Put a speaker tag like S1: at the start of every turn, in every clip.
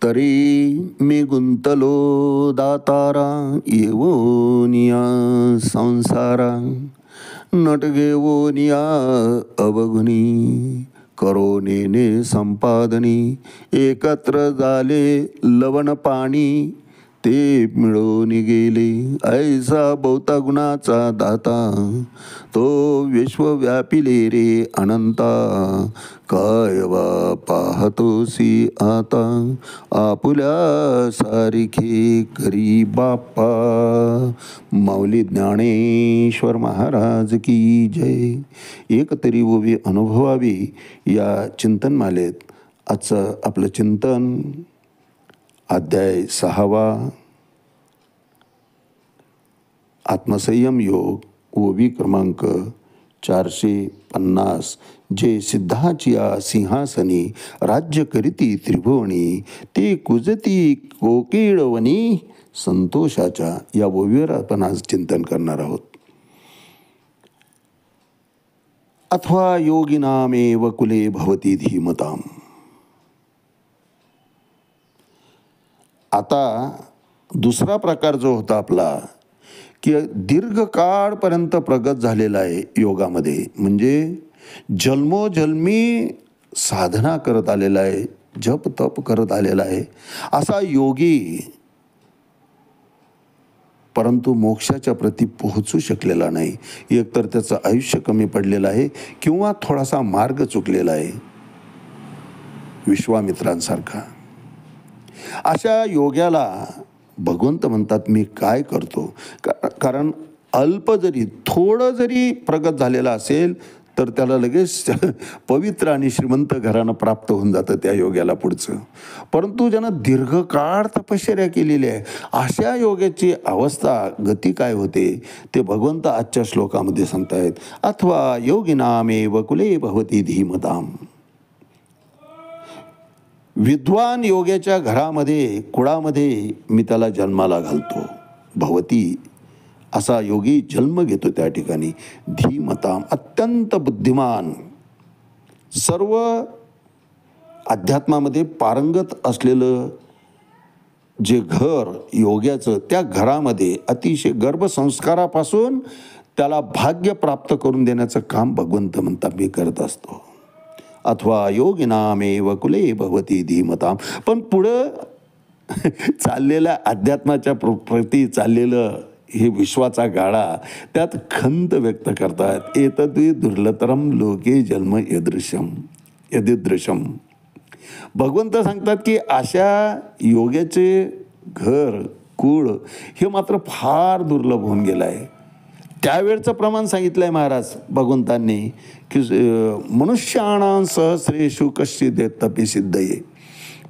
S1: तरी मी गुंतलो दातारा येवोनिया संसारा नट घेवोनिया अवगुणी करोनेने संपादनी एकत्र झाले लवण पाणी ते मिळून गेले ऐसा बहुता गुणाचा दाता तो विश्वव्यापिले रे अनंता काय वा पाहतोसी आता आपुल्या सारिखे करी बाप्पा. माऊली ज्ञानेश्वर महाराज की जय. एक तरी ओवी अनुभवावी या चिंतनमालेत आजचं आपलं चिंतन अध्याय 6वा आत्मसंयम योग ओवी क्रमांक 450. जे सिद्धाचिया सिंहासनी राज्य करीती त्रिभुवनी ते कुजती कोकिळवनी संतोषाच्या या ओवीवर आपण आज चिंतन करणार आहोत. अथवा योगिनामेव कुले भवती धीमताम. आता दुसरा प्रकार जो होता आपला की दीर्घकाळपर्यंत प्रगत झालेला आहे योगामध्ये, म्हणजे जन्मोजन्मी साधना करत आलेला आहे, जप तप करत आलेला आहे असा योगी, परंतु मोक्षाच्या प्रती पोहोचू शकलेला नाही. एकतर त्याचं आयुष्य कमी पडलेलं आहे किंवा थोडासा मार्ग चुकलेला आहे. विश्वामित्रांसारखा अशा योग्याला भगवंत म्हणतात मी काय करतो. कारण अल्प जरी थोडं जरी प्रगत झालेला असेल तर त्याला लगेच पवित्र आणि श्रीमंत घरानं प्राप्त होऊन जातं त्या योग्याला पुढचं. परंतु ज्यानं दीर्घकाळ तपश्चर्या केलेली आहे अशा योग्याची अवस्था गती काय होते ते भगवंत आजच्या श्लोकामध्ये सांगतायत. अथवा योगिनामेव कुले भवती धीमताम. विद्वान योग्याच्या घरामध्ये कुळामध्ये मी त्याला जन्माला घालतो. भवती असा योगी जन्म घेतो त्या ठिकाणी. धीमताम अत्यंत बुद्धिमान, सर्व अध्यात्मामध्ये पारंगत असलेलं जे घर योग्याचं, त्या घरामध्ये अतिशय गर्भसंस्कारापासून त्याला भाग्य प्राप्त करून देण्याचं काम भगवंत म्हणतात मी करत असतो. अथवा योगिनामेव कुले भवती धीमताम. पण पुढं चाललेल्या अध्यात्माच्या प्रती चाललेलं हे विश्वाचा गाडा त्यात खंत व्यक्त करतात. एतद्वि दुर्लतरम लोके जन्म यदिदृशम. भगवंत सांगतात की अशा योग्याचे घर कुळ हे मात्र फार दुर्लभ होऊन गेलं आहे. त्यावेळचं प्रमाण सांगितलं आहे महाराज भगवंतांनी की मनुष्याणां सहस्रेषु कश्चित् तपि सिद्धये.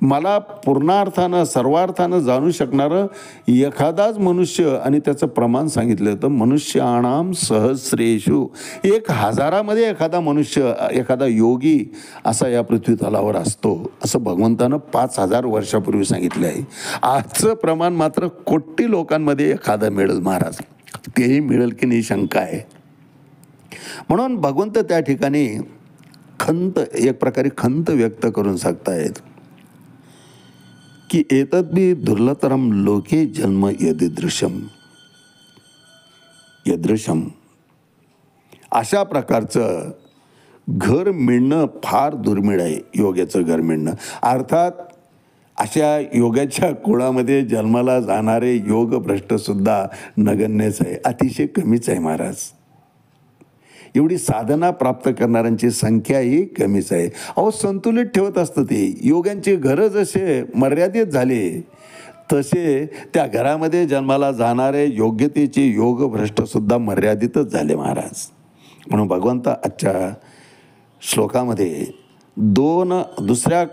S1: मला पूर्णार्थानं सर्वार्थानं जाणू शकणारं एखादाच मनुष्य आणि त्याचं प्रमाण सांगितलं होतं. मनुष्याणां सहस्रेषु 1000मध्ये एखादा मनुष्य, एखादा योगी असा या पृथ्वीतलावर असतो असं भगवंतानं 5000 वर्षापूर्वी सांगितलं आहे. आजचं प्रमाण मात्र कोटी लोकांमध्ये एखादा मिळेल महाराज. तेही मिळेल की नाही शंका आहे. म्हणून भगवंत त्या ठिकाणी खंत, एक प्रकारे खंत व्यक्त करून सांगतायत की एतद्वि दुर्लतरम लोके जन्म यदिदृशम. अशा प्रकारचं घर मिळणं फार दुर्मिळ आहे. योग्याचं घर मिळणं अर्थात अशा योगाच्या कुळामध्ये जन्माला जाणारे योगभ्रष्टसुद्धा नगण्यच आहे, अतिशय कमीच आहे महाराज. एवढी साधना प्राप्त करणाऱ्यांची संख्याही कमीच आहे. अहो संतुलित ठेवत असतं ते. योग्यांचे घरं जसे मर्यादित झाले तसे त्या घरामध्ये जन्माला जाणारे योग्यतेचे योगभ्रष्टसुद्धा मर्यादितच झाले महाराज. म्हणून भगवंत आजच्या श्लोकामध्ये दुसऱ्या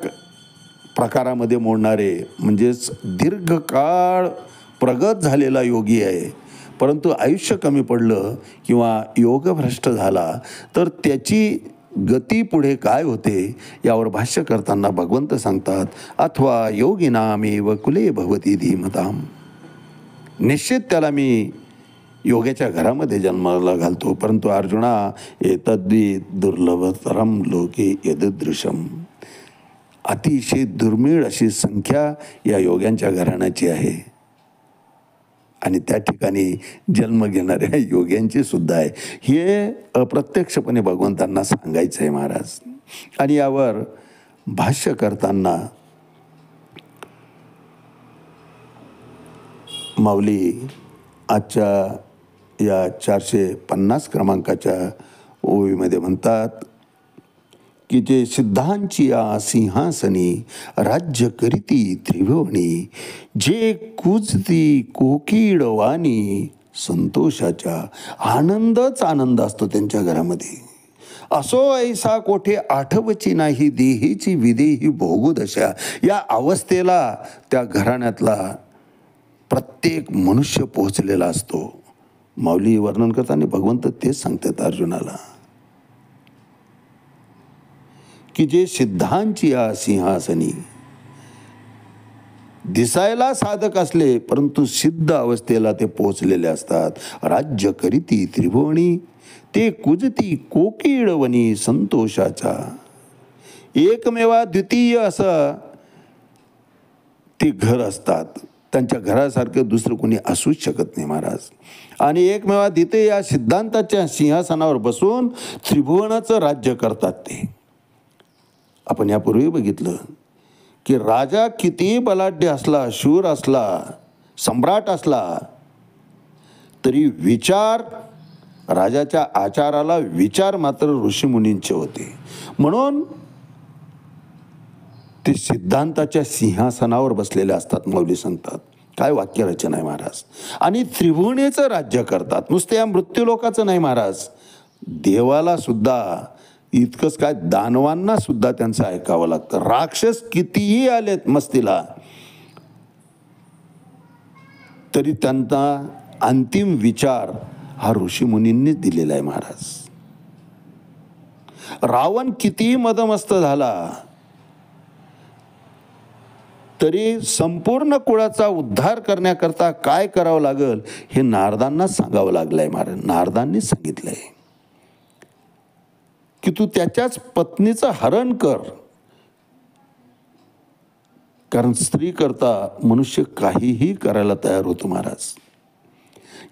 S1: प्रकारामध्ये मोडणारे, म्हणजेच दीर्घकाळ प्रगत झालेला योगी आहे परंतु आयुष्य कमी पडलं किंवा योगभ्रष्ट झाला तर त्याची गती पुढे काय होते यावर भाष्य करताना भगवंत सांगतात. अथवा योगिनामेव कुले भवती धीमताम. निश्चित त्याला मी योग्याच्या घरामध्ये जन्माला घालतो, परंतु अर्जुना एतद्वि दुर्लभतरम लोके यददृशम. अतिशय दुर्मिळ अशी संख्या या योग्यांच्या घराण्याची आहे. आणि त्या ठिकाणी जन्म घेणाऱ्या योग्यांची सुद्धा आहे. हे अप्रत्यक्षपणे भगवंतांना सांगायचं आहे महाराज. आणि यावर भाष्य करताना माऊली आजच्या या 450 क्रमांकाच्या ओवीमध्ये म्हणतात की जे सिद्धांची या सिंहासनी राज्य करीती त्रिभुवनी, जे कुजती कोकिळवाणी संतोषाच्या. आनंदच आनंद असतो त्यांच्या घरामध्ये. असो ऐसा कोठे आठवची नाही देहीची विदेही भोगुदशा. या अवस्थेला त्या घराण्यातला प्रत्येक मनुष्य पोहोचलेला असतो. माऊली वर्णन करताना भगवंत तेच सांगतात अर्जुनाला की जे सिद्धांची या सिंहासनी, दिसायला साधक असले परंतु सिद्ध अवस्थेला ते पोचलेले असतात. राज्य करीती त्रिभुवनी, ते कुजती कोकिळवनी संतोषाचा. एकमेवा द्वितीय असं ते घर असतात. त्यांच्या घरासारखं दुसरं कोणी असूच शकत नाही महाराज. आणि एकमेवा द्वितीय या सिद्धांताच्या सिंहासनावर बसून त्रिभुवनाचं राज्य करतात ते. आपण यापूर्वी बघितलं की राजा किती बलाढ्य असला, शूर असला, सम्राट असला, तरी विचार, राजाच्या आचाराला विचार मात्र ऋषीमुनींचे होते. म्हणून ते सिद्धांताच्या सिंहासनावर बसलेले असतात. माऊली सांगतात काय वाक्यरचना आहे महाराज. आणि त्रिभुवनेचं राज्य करतात. नुसते या मृत्यूलोकाचं नाही महाराज, देवाला सुद्धा इतकंच काय, दानवांना सुद्धा त्यांचं ऐकावं लागतं. राक्षस कितीही आलेत मस्तीला तरी त्यांचा अंतिम विचार हा ऋषीमुनींनीच दिलेला आहे महाराज. रावण कितीही मदमस्त झाला तरी संपूर्ण कुळाचा उद्धार करण्याकरता काय करावं लागेल हे नारदांनाच सांगावं लागलंय महाराज. नारदांनीच सांगितलंय की तू त्याच्याच पत्नीचं हरण कर. कारण स्त्री करता मनुष्य काहीही करायला तयार होतो महाराज.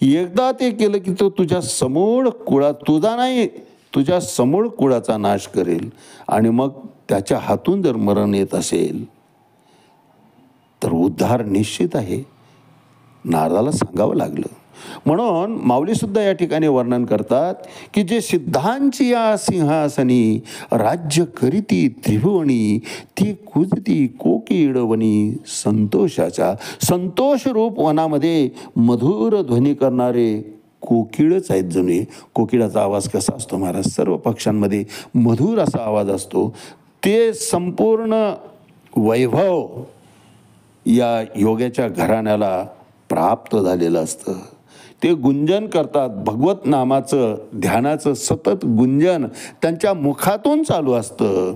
S1: एकदा ते केलं की तो तुझ्या समूळ कुळा, तुझा नाही तुझ्या समूळ कुळाचा नाश करेल. आणि मग त्याच्या हातून जर मरण येत असेल तर उद्धार निश्चित आहे. नारदाला सांगावं लागलं. म्हणून माऊली सुद्धा या ठिकाणी वर्णन करतात की जे सिद्धांची या सिंहासनी राज्य करीती त्रिभुवनी, ती कुजती कोकिळवनी संतोषाच्या. संतोष रूप वनामध्ये मधुर ध्वनी करणारे कोकिळच आहेत जणू. कोकिळाचा आवाज कसा असतो महाराज, सर्व पक्ष्यांमध्ये मधुर असा आवाज असतो. ते संपूर्ण वैभव या योग्याच्या घराण्याला प्राप्त झालेलं असतं. ते गुंजन करतात. भगवत नामाचं, ध्यानाचं सतत गुंजन त्यांच्या मुखातून चालू असतं.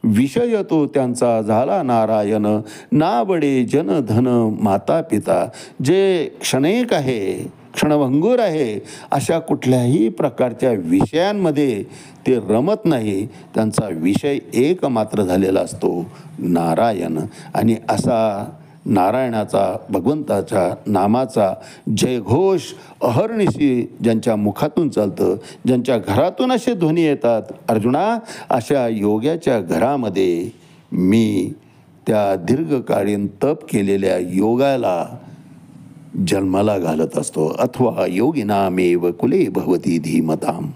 S1: विषय तो त्यांचा झाला नारायण, नाबडे जन धन माता पिता. जे क्षणिक आहे, क्षणभंगूर आहे, अशा कुठल्याही प्रकारच्या विषयांमध्ये ते रमत नाही. त्यांचा विषय एक मात्र झालेला असतो, नारायण. आणि असा नारायणाचा, भगवंताच्या नामाचा जयघोष अहर्निशी ज्यांच्या मुखातून चालतं, ज्यांच्या घरातून असे ध्वनी येतात, अर्जुना अशा योग्याच्या घरामध्ये मी त्या दीर्घकालीन तप केलेल्या योगाला जन्माला घालत असतो. अथवा योगिनामेव कुले भवती धीमताम.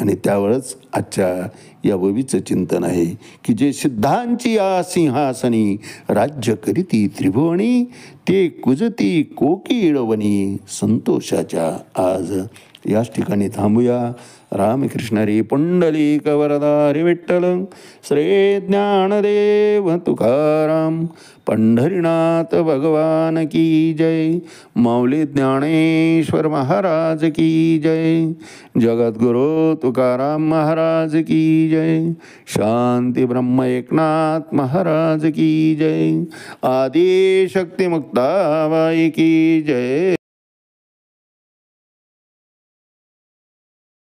S1: आणि त्यावेळेस आजच्या या ववीचं चिंतन आहे की जे सिद्धांची या सिंहासनी राज्य करीती त्रिभुवनी, ते कुजती कोकिळवनी संतोषाच्या. आज याच ठिकाणी थांबूया. रामकृष्ण रे पुंडलिक वरदा रे विठ्ठल. श्री ज्ञानदेव तुकाराम पंढरीनाथ भगवान की जय. माऊली ज्ञानेश्वर महाराज की जय. जगद्गुरु तुकाराम महाराज की जय. शांती ब्रह्म एकनाथ महाराज की जय. आदि शक्ती मुक्ताबाई की जय.